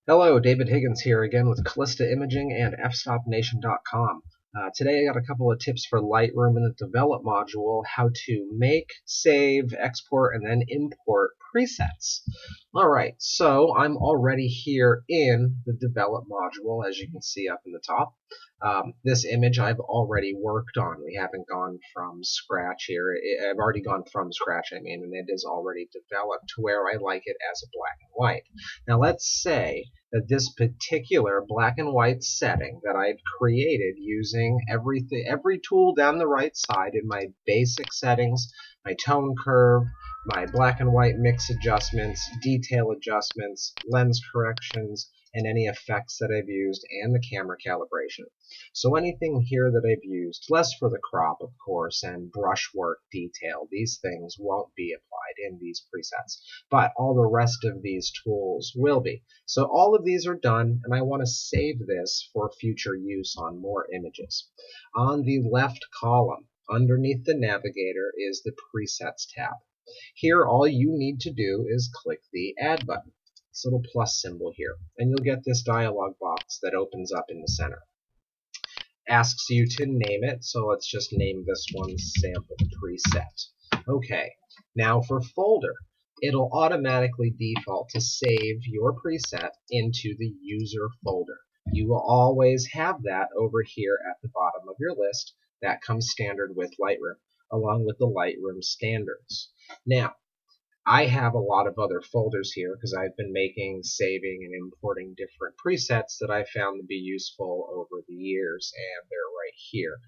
Hello, David Higgins here again with Callista Imaging and fstopnation.com. Today I got a couple of tips for Lightroom in the Develop module, how to make, save, export, and then import presets. Alright, so I'm already here in the Develop module, as you can see up in the top. This image I've already worked on. We haven't gone from scratch here. I've already gone from scratch, and it is already developed to where I like it as a black and white. Now let's say that this particular black and white setting that I've created using every tool down the right side in my basic settings, my tone curve, my black and white mix adjustments, detail adjustments, lens corrections, and any effects that I've used, and the camera calibration. So anything here that I've used, less for the crop of course, and brushwork detail, these things won't be applied in these presets, but all the rest of these tools will be. So all of these are done, and I want to save this for future use on more images. On the left column, underneath the navigator, is the Presets tab. Here all you need to do is click the Add button, this little plus symbol here, and you'll get this dialog box that opens up in the center. Asks you to name it, so let's just name this one Sample Preset. Okay, now for folder, it'll automatically default to save your preset into the user folder. You will always have that over here at the bottom of your list. That comes standard with Lightroom, along with the Lightroom standards. Now, I have a lot of other folders here because I've been making, saving, and importing different presets that I found to be useful over the years, and they're right here.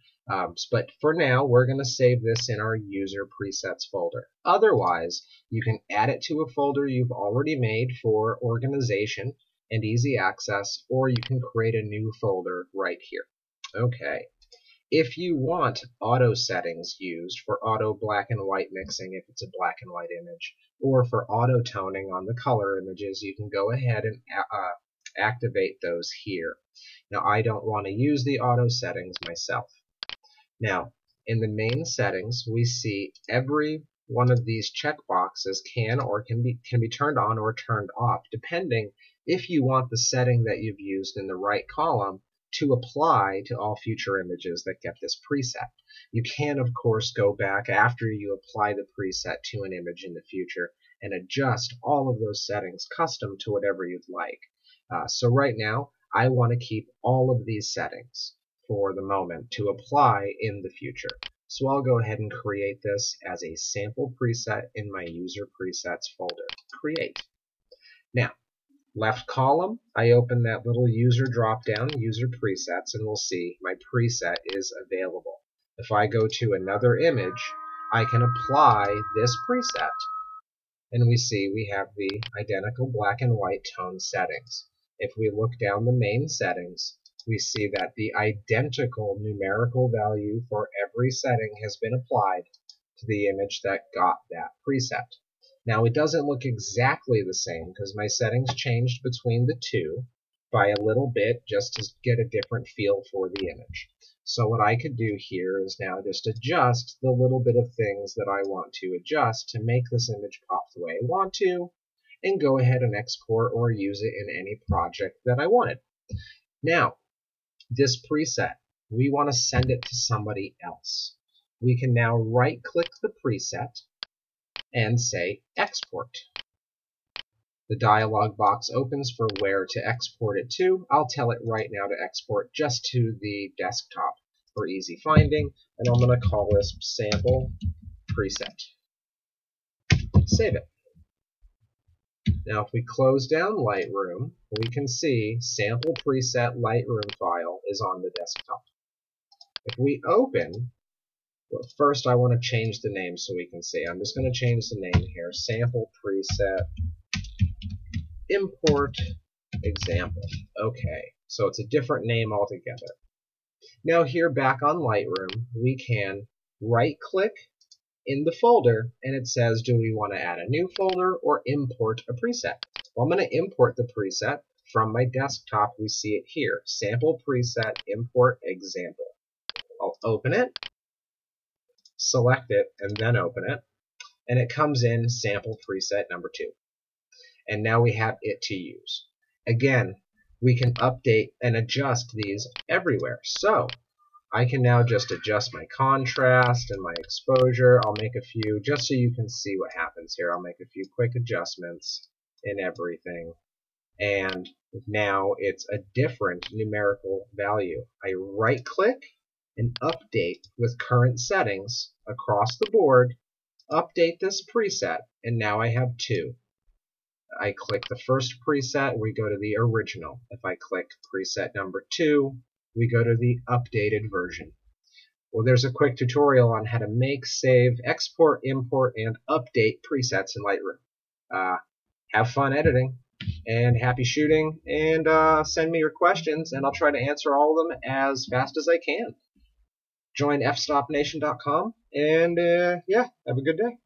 But for now, we're going to save this in our user presets folder. Otherwise, you can add it to a folder you've already made for organization and easy access, or you can create a new folder right here. Okay. If you want auto settings used for auto black and white mixing if it's a black and white image, or for auto toning on the color images, you can go ahead and activate those here. Now I don't want to use the auto settings myself. Now in the main settings we see every one of these checkboxes can be turned on or turned off depending if you want the setting that you've used in the right column to apply to all future images that get this preset. You can, of course, go back after you apply the preset to an image in the future and adjust all of those settings custom to whatever you'd like. So right now, I want to keep all of these settings for the moment to apply in the future. So I'll go ahead and create this as a sample preset in my user presets folder. Create. Now, left column, I open that little user drop-down, user presets, and we'll see my preset is available. If I go to another image, I can apply this preset, and we see we have the identical black and white tone settings. If we look down the main settings, we see that the identical numerical value for every setting has been applied to the image that got that preset. Now it doesn't look exactly the same because my settings changed between the two by a little bit just to get a different feel for the image. So what I could do here is now just adjust the little bit of things that I want to adjust to make this image pop the way I want to, and go ahead and export or use it in any project that I wanted. Now, this preset, we want to send it to somebody else. We can now right-click the preset and say export. The dialog box opens for where to export it to. I'll tell it right now to export just to the desktop for easy finding, and I'm going to call this sample preset. Save it. Now if we close down Lightroom, we can see sample preset Lightroom file is on the desktop. If we open, well, first I want to change the name so we can see. I'm just going to change the name here, sample preset import example. Okay, so it's a different name altogether. Now here back on Lightroom, we can right-click in the folder, and it says, do we want to add a new folder or import a preset? Well, I'm going to import the preset from my desktop. We see it here, sample preset import example. I'll open it, select it, and then open it, and it comes in sample preset number 2. And now we have it to use. Again, we can update and adjust these everywhere. So I can now just adjust my contrast and my exposure. I'll make a few, just so you can see what happens here. I'll make a few quick adjustments in everything. And now it's a different numerical value. I right click and update with current settings across the board, update this preset, and now I have two. I click the first preset, we go to the original. If I click preset number 2, we go to the updated version. Well, there's a quick tutorial on how to make, save, export, import, and update presets in Lightroom. Have fun editing, and happy shooting, and send me your questions, and I'll try to answer all of them as fast as I can. Join fstopnation.com, and yeah, have a good day.